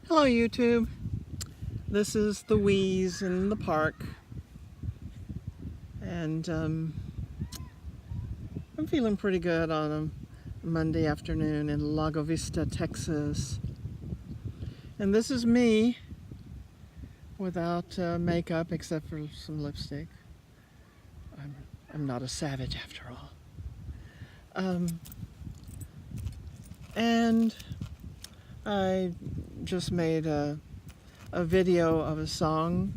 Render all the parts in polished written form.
Hello YouTube, this is the Wheeze in the park, and I'm feeling pretty good on a Monday afternoon in Lago Vista, Texas. And this is me without makeup except for some lipstick. I'm not a savage after all. And I just made a video of a song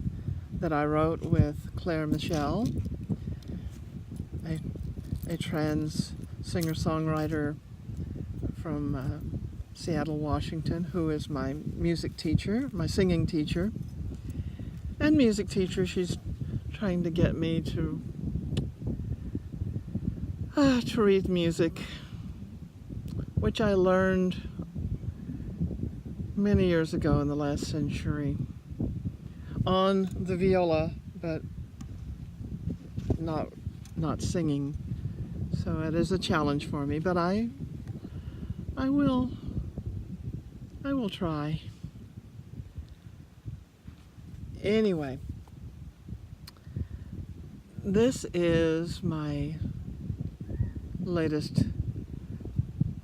that I wrote with Claire Michelle, a trans singer-songwriter from Seattle, Washington, who is my music teacher, my singing teacher, and music teacher. She's trying to get me to read music, which I learned many years ago in the last century on the viola, but not singing. So it is a challenge for me, but I will try. Anyway, this is my latest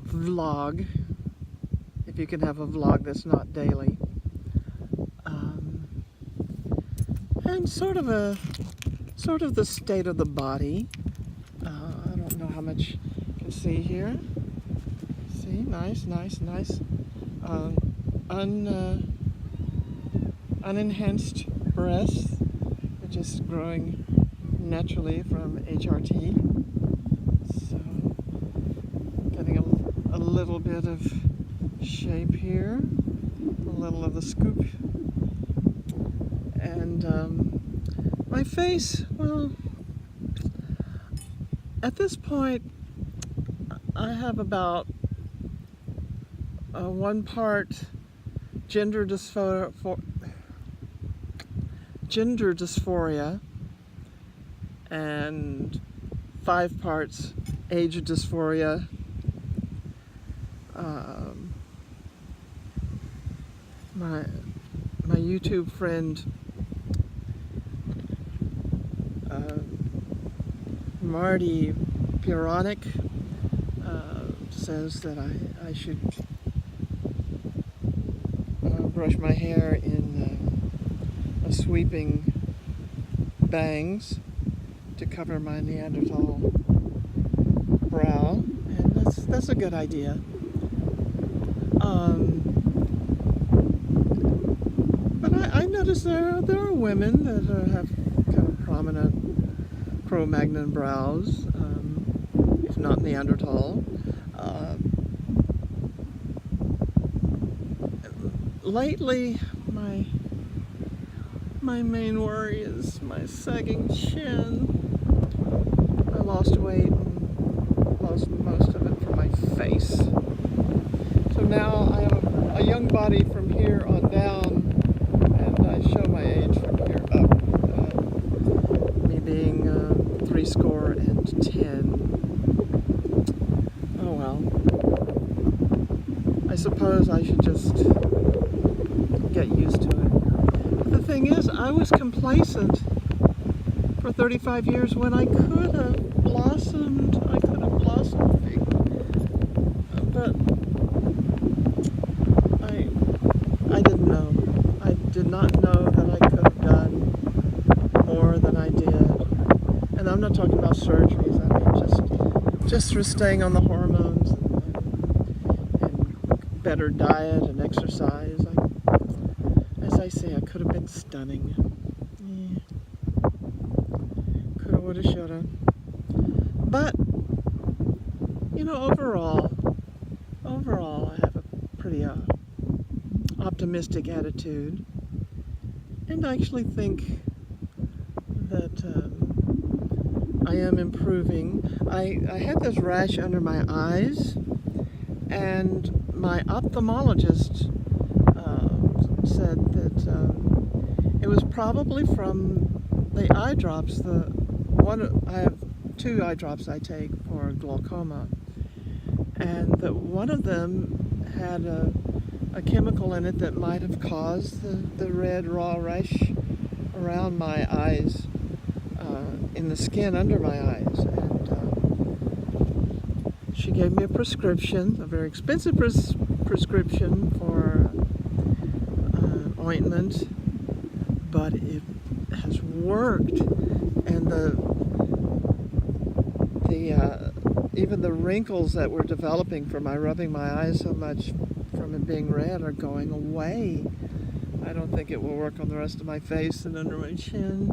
vlog, if you can have a vlog that's not daily, and sort of the state of the body. I don't know how much you can see here. See, nice. Unenhanced breasts, just growing naturally from HRT. So, getting a little bit of shape here, a little of the scoop, and my face, well, at this point I have about 1 part gender dysphoria and 5 parts age dysphoria. My YouTube friend Marty Pironic says that I should brush my hair in a sweeping bangs to cover my Neanderthal brow, and that's a good idea. But I notice there are women that have kind of prominent Cro-Magnon brows, if not Neanderthal. Lately, my main worry is my sagging chin. I lost weight and lost most of it from my face. So now I have a young body from here on down, and I show my age from here up. Me being 70. Oh well. I suppose I should just get used to it. But the thing is, I was complacent for 35 years when I could have blossomed. But I didn't know. I did not know that I could have done more than I did. And I'm not talking about surgeries. I mean just through staying on the hormones and better diet and exercise. As I say, I could have been stunning. Yeah. Coulda, woulda, shoulda. But, you know, overall, I have a pretty optimistic attitude, and I actually think that I am improving. I had this rash under my eyes, and my ophthalmologist said that it was probably from the eye drops. I have 2 eye drops I take for glaucoma, and that one of them had a a chemical in it that might have caused the red raw rash around my eyes, in the skin under my eyes. And she gave me a prescription, a very expensive prescription for ointment, but it has worked. And even the wrinkles that were developing from my rubbing my eyes so much from it being red are going away. I don't think it will work on the rest of my face and under my chin,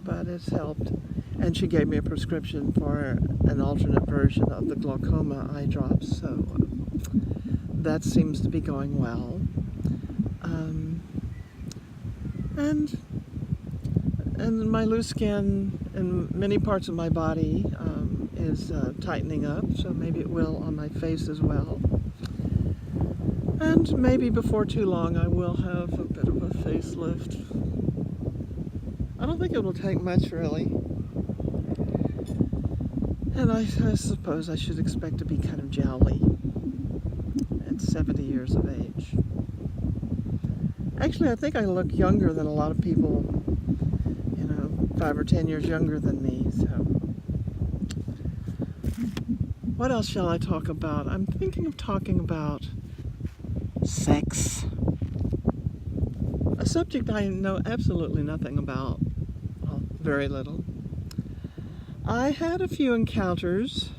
but it's helped. And she gave me a prescription for an alternate version of the glaucoma eye drops, so that seems to be going well. And my loose skin in many parts of my body is tightening up, so maybe it will on my face as well. And maybe before too long I will have a bit of a facelift. I don't think it will take much, really. And I suppose I should expect to be kind of jowly at 70 years of age. Actually, I think I look younger than a lot of people, 5 or 10 years younger than me, so. What else shall I talk about? I'm thinking of talking about sex. A subject I know absolutely nothing about. Well, very little. I had a few encounters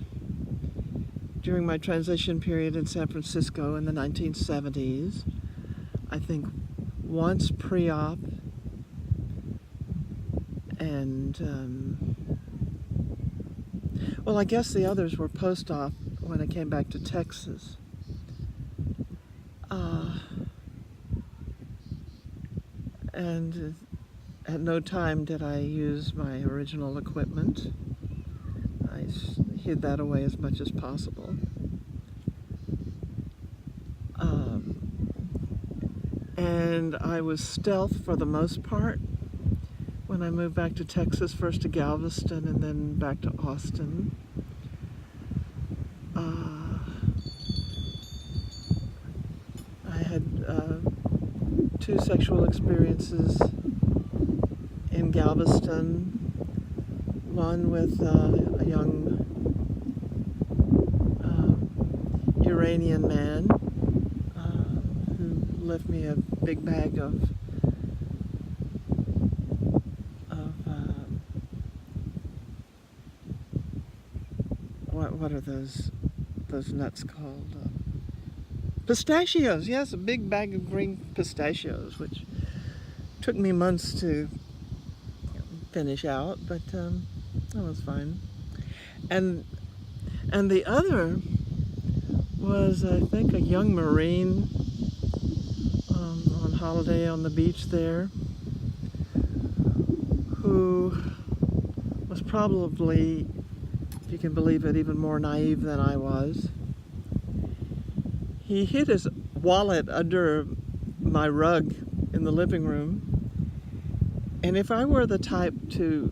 during my transition period in San Francisco in the 1970s. I think once pre-op, and well, I guess the others were post-op when I came back to Texas. And at no time did I use my original equipment. I hid that away as much as possible. And I was stealth for the most part when I moved back to Texas, first to Galveston and then back to Austin. I had 2 sexual experiences in Galveston, one with a young Iranian man who left me a big bag of what are those nuts called? Pistachios. Yes, a big bag of green pistachios, which took me months to finish out, but that was fine. And the other was, I think, a young Marine on holiday on the beach there, who was probably, if you can believe it, even more naive than I was. He hid his wallet under my rug in the living room, and if I were the type to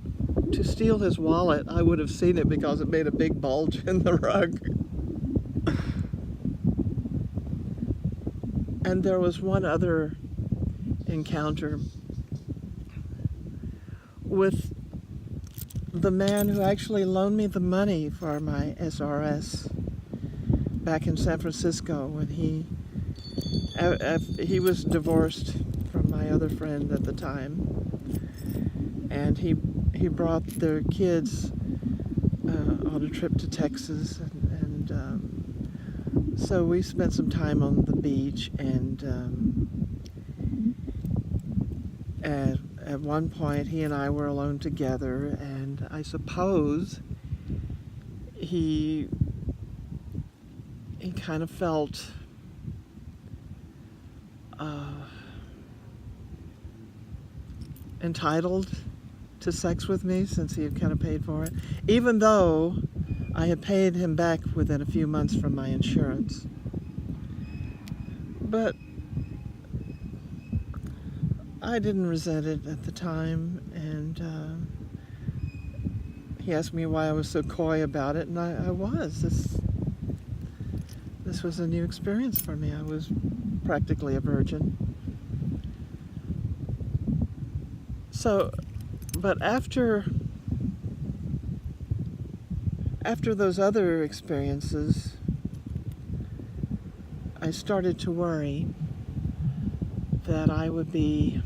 steal his wallet, I would have seen it because it made a big bulge in the rug. And there was one other encounter with the man who actually loaned me the money for my SRS back in San Francisco when he was divorced from my other friend at the time, and he brought their kids on a trip to Texas, and so we spent some time on the beach, and at one point he and I were alone together, and I suppose he kind of felt entitled to sex with me since he had kind of paid for it, even though I had paid him back within a few months from my insurance. But I didn't resent it at the time, and he asked me why I was so coy about it, and I was. This this was a new experience for me. I was practically a virgin. So, but after those other experiences, I started to worry that I would be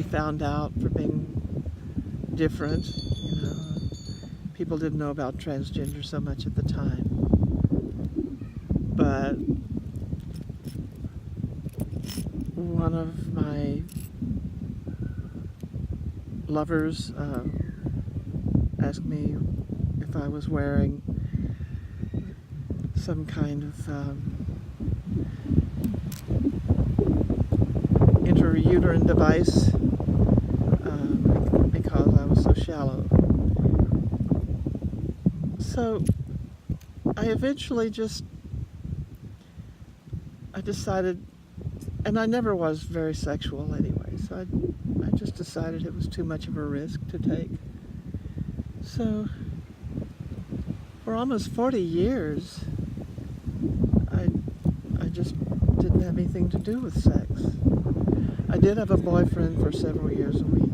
found out for being different. You know, people didn't know about transgender so much at the time, but one of my lovers asked me if I was wearing some kind of intrauterine device because I was so shallow. So I eventually I decided, and I never was very sexual anyway, so I just decided it was too much of a risk to take. So for almost 40 years, I just didn't have anything to do with sex. I did have a boyfriend for several years. We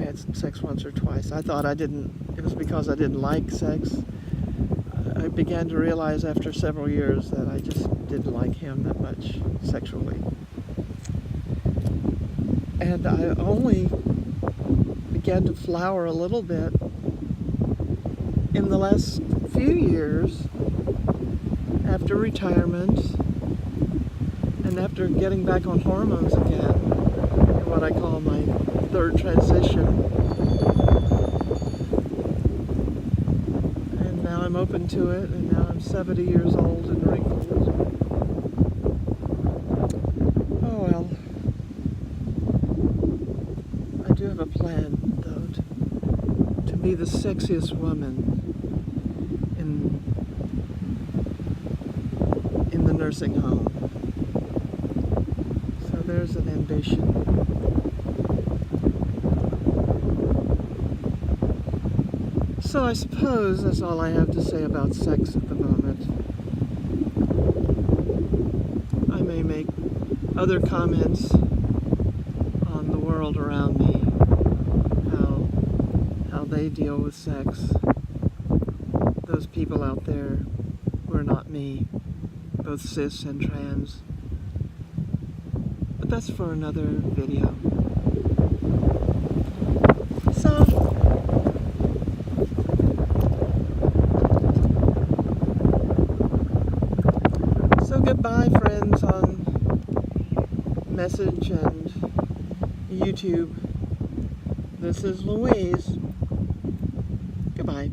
had sex once or twice. I thought it was because I didn't like sex. I began to realize after several years that I just didn't like him that much sexually. And I only began to flower a little bit in the last few years after retirement and after getting back on hormones again, what I call my third transition. And now I'm open to it, and now I'm 70 years old and wrinkled. Oh well. I do have a plan, though, to be the sexiest woman in the nursing home. So there's an ambition. So I suppose that's all I have to say about sex at the moment. I may make other comments on the world around me, how they deal with sex. Those people out there who are not me, both cis and trans. But that's for another video. So goodbye, friends on Message and YouTube. This is Louise. Goodbye.